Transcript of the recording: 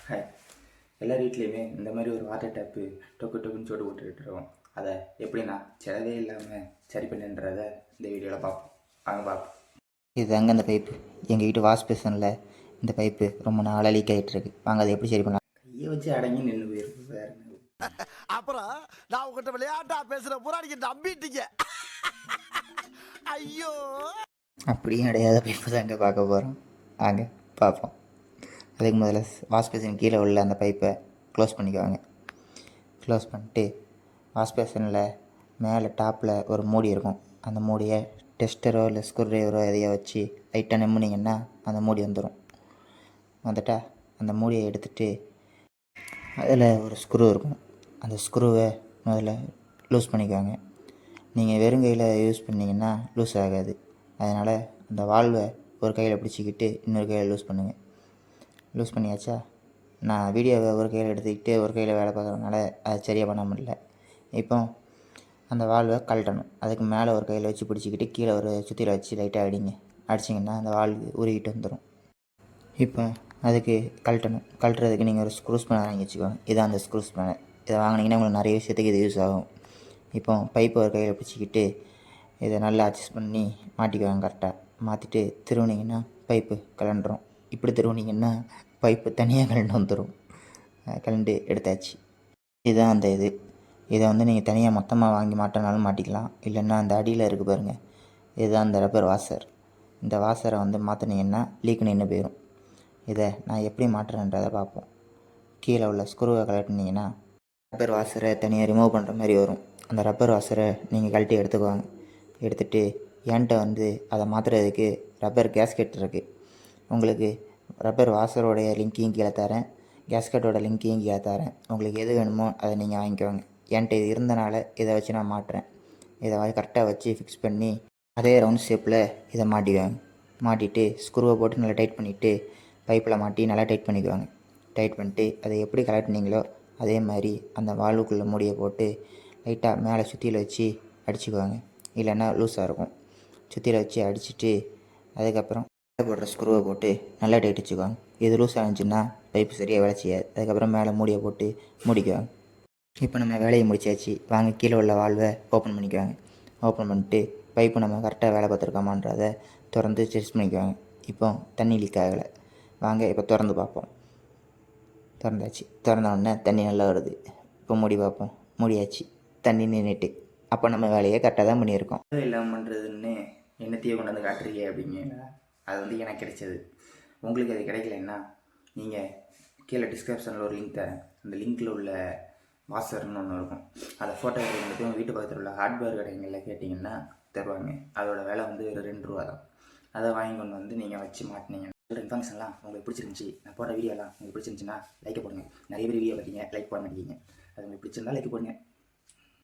Hi. எல்லார் வீட்லேயுமே இந்த மாதிரி ஒரு வாட்டர் டேப்பு டொக்குன்னு சோடு போட்டுருக்கோம். அதை எப்படி நான் செலவே இல்லாமல் சரி பண்ணுன்றத இந்த வீடியோவில் பார்ப்போம். வாங்க பார்ப்போம். இதுதாங்க அந்த பைப்பு. எங்கள் வீட்டு வாஷ் பேசனில் இந்த பைப்பு ரொம்ப நாளாக லீக் ஆகிட்டு இருக்கு. வாங்க அதை எப்படி சரி பண்ணலாம்? கையை வச்சு அடங்கி நின்று போயிருக்கு வேறு. அப்புறம் நான் உங்ககிட்ட விளையாட்டா பேசுகிற புறாடிக்கு நம்பிட்டீங்க. ஐயோ, அப்படியும் அடையாத பைப்பு தாங்க பார்க்க போகிறோம். வாங்க பார்ப்போம். அதுக்கு முதல்ல வாஷ் பேசன் கீழே உள்ள அந்த பைப்பை க்ளோஸ் பண்ணிக்குவாங்க. க்ளோஸ் பண்ணிட்டு வாஷ் பேசனில் மேலே டாப்பில் ஒரு மூடி இருக்கும். அந்த மூடியை டெஸ்டரோ இல்லை ஸ்க்ரூ ட்ரைவரோ எதையோ வச்சு லைட்டாக நெம்முனிங்கன்னா அந்த மூடி வந்துடும். வந்துட்டா அந்த மூடியை எடுத்துகிட்டு அதில் ஒரு ஸ்க்ரூ இருக்கும். அந்த ஸ்க்ரூவை முதல்ல லூஸ் பண்ணிக்குவாங்க. நீங்கள் வெறுங்கையில் யூஸ் பண்ணிங்கன்னா லூஸ் ஆகாது. அதனால் அந்த வால்வை ஒரு கையில் பிடிச்சிக்கிட்டு இன்னொரு கையில் லூஸ் பண்ணுங்கள். லூஸ் பண்ணியாச்சா? நான் வீடியோவை ஒரு கையில் எடுத்துக்கிட்டு ஒரு கையில் வேலை பார்க்குறதுனால அதை சரியாக பண்ண முடியல. இப்போ அந்த வால்வை கழட்டணும். அதுக்கு மேலே ஒரு கையில் வச்சு பிடிச்சிக்கிட்டு கீழே ஒரு சுத்தியில் வச்சு லைட்டாக அடிங்க. அடிச்சிங்கன்னா அந்த வால்வு உருகிட்டு வந்துடும். இப்போ அதுக்கு கழட்டுறதுக்கு நீங்கள் ஒரு ஸ்க்ரூ ஸ்பேனர் வாங்கி வச்சுக்கோங்க. இதான் அந்த ஸ்க்ரூ ஸ்பேனர். இதை வாங்கினீங்கன்னா உங்களுக்கு நிறைய விஷயத்துக்கு இது யூஸ் ஆகும். இப்போ பைப்பை ஒரு கையில் பிடிச்சிக்கிட்டு இதை நல்லா அட்ஜஸ்ட் பண்ணி மாட்டிக்குவாங்க. கரெக்டாக மாற்றிட்டு திருவுனிங்கன்னா பைப்பு கலண்டுரும். இப்படி திருவுனிங்கன்னா பைப்பு தனியாக கலண்டு வந்துடும். கலண்டு எடுத்தாச்சு. இதுதான் அந்த இதை வந்து நீங்கள் தனியாக மொத்தமாக வாங்கி மாட்டினாலும் மாட்டிக்கலாம். இல்லைன்னா அந்த அடியில் இருக்குது பாருங்கள், இதுதான் அந்த ரப்பர் வாஷர். இந்த வாஷரை வந்து மாற்றினீங்கன்னா லீக் நின்று போயிடும். இதை நான் எப்படி மாட்டுறேன்றதை பார்ப்போம். கீழே உள்ள ஸ்க்ரூவை கலட்டினீங்கன்னா ரப்பர் வாஷரை தனியாக ரிமூவ் பண்ணுற மாதிரி வரும். அந்த ரப்பர் வாஷரை நீங்கள் கழட்டி எடுத்துக்குவாங்க. எடுத்துகிட்டு என்கிட்ட வந்து அதை மாற்றுறதுக்கு ரப்பர் கேஸ்கெட் இருக்குது. உங்களுக்கு ரப்பர் வாஷரோடைய லிங்க்கையும் கீழே தரேன், கேஸ்கெட்டோட லிங்க்கையும் கீழே தரேன். உங்களுக்கு எது வேணுமோ அதை நீங்கள் வாங்கிக்குவாங்க. என்கிட்ட இது இருந்தனால இதை வச்சு நான் மாட்டுறேன். இதை கரெக்டாக வச்சு ஃபிக்ஸ் பண்ணி அதே ரவுண்ட் ஷேப்பில் இதை மாட்டிக்குவாங்க. மாட்டிட்டு ஸ்க்ரூவை போட்டு நல்லா டைட் பண்ணிவிட்டு பைப்பில் மாட்டி நல்லா டைட் பண்ணிக்குவாங்க. டைட் பண்ணிட்டு அதை எப்படி கலட்டினீங்களோ அதே மாதிரி அந்த வால்வுக்குள்ளே மூடியை போட்டு லைட்டாக மேலே சுற்றியில் வச்சு அடிச்சுக்குவாங்க. இல்லைன்னா லூஸாக இருக்கும். சுற்றியில் வச்சு அடிச்சுட்டு அதுக்கப்புறம் போடுற ஸ்க்ரூவை போட்டு நல்லா டைட் வச்சுக்குவாங்க. இது லூஸாக இருந்துச்சுன்னா பைப்பு சரியாக வேலை செய்யாது. அதுக்கப்புறம் மேலே மூடியை போட்டு மூடிக்குவாங்க. இப்போ நம்ம வேலையை முடிச்சாச்சு. வாங்க கீழே உள்ள வால்வை ஓப்பன் பண்ணிக்குவாங்க. ஓப்பன் பண்ணிட்டு பைப்பு நம்ம கரெக்டாக வேலை பார்த்துருக்கோமான்றதை திறந்து டெஸ்ட் பண்ணிக்குவாங்க. இப்போ தண்ணி லீக் ஆகலை. வாங்க இப்போ திறந்து பார்ப்போம். திறந்தாச்சு. திறந்த உடனே தண்ணி நல்லா வருது. இப்போ மூடி பார்ப்போம். மூடியாச்சு. தண்ணி நின்றுட்டு. அப்போ நம்ம வேலையை கரெக்டாக தான் பண்ணியிருக்கோம். இல்லாமல் பண்ணுறதுன்னு என்னத்தையே கொண்டு வந்து காட்டுறீங்க அப்படிங்க. அது வந்து எனக்கு கிடைச்சது. உங்களுக்கு அது கிடைக்கலன்னா நீங்கள் கீழே டிஸ்கிரிப்ஷனில் ஒரு லிங்க் தரேன். அந்த லிங்க்கில் உள்ள வாஷர்னு ஒன்று இருக்கும். அதை ஃபோட்டோ எடுத்து உங்கள் வீட்டு பக்கத்தில் உள்ள ஹார்ட்வேர் கடைகளில் கேட்டிங்கன்னா தருவாங்க. அதோட விலை வந்து ஒரு 2 ரூபா தான். அதை வாங்கி கொண்டு வந்து நீங்கள் வச்சு மாட்டினீங்கன்னா இதோட இன்ஃபர்மேஷன்லாம் உங்களுக்கு பிடிச்சிருந்துச்சி, நான் போடுற வீடியோலாம் உங்களுக்கு பிடிச்சிருந்துச்சின்னா லைக் போடுங்க. நிறைய பேர் வீடியோ பார்த்தீங்க, லைக் போட மாட்டேங்க. அது உங்களுக்கு பிடிச்சிருந்தா லைக் போடுங்க.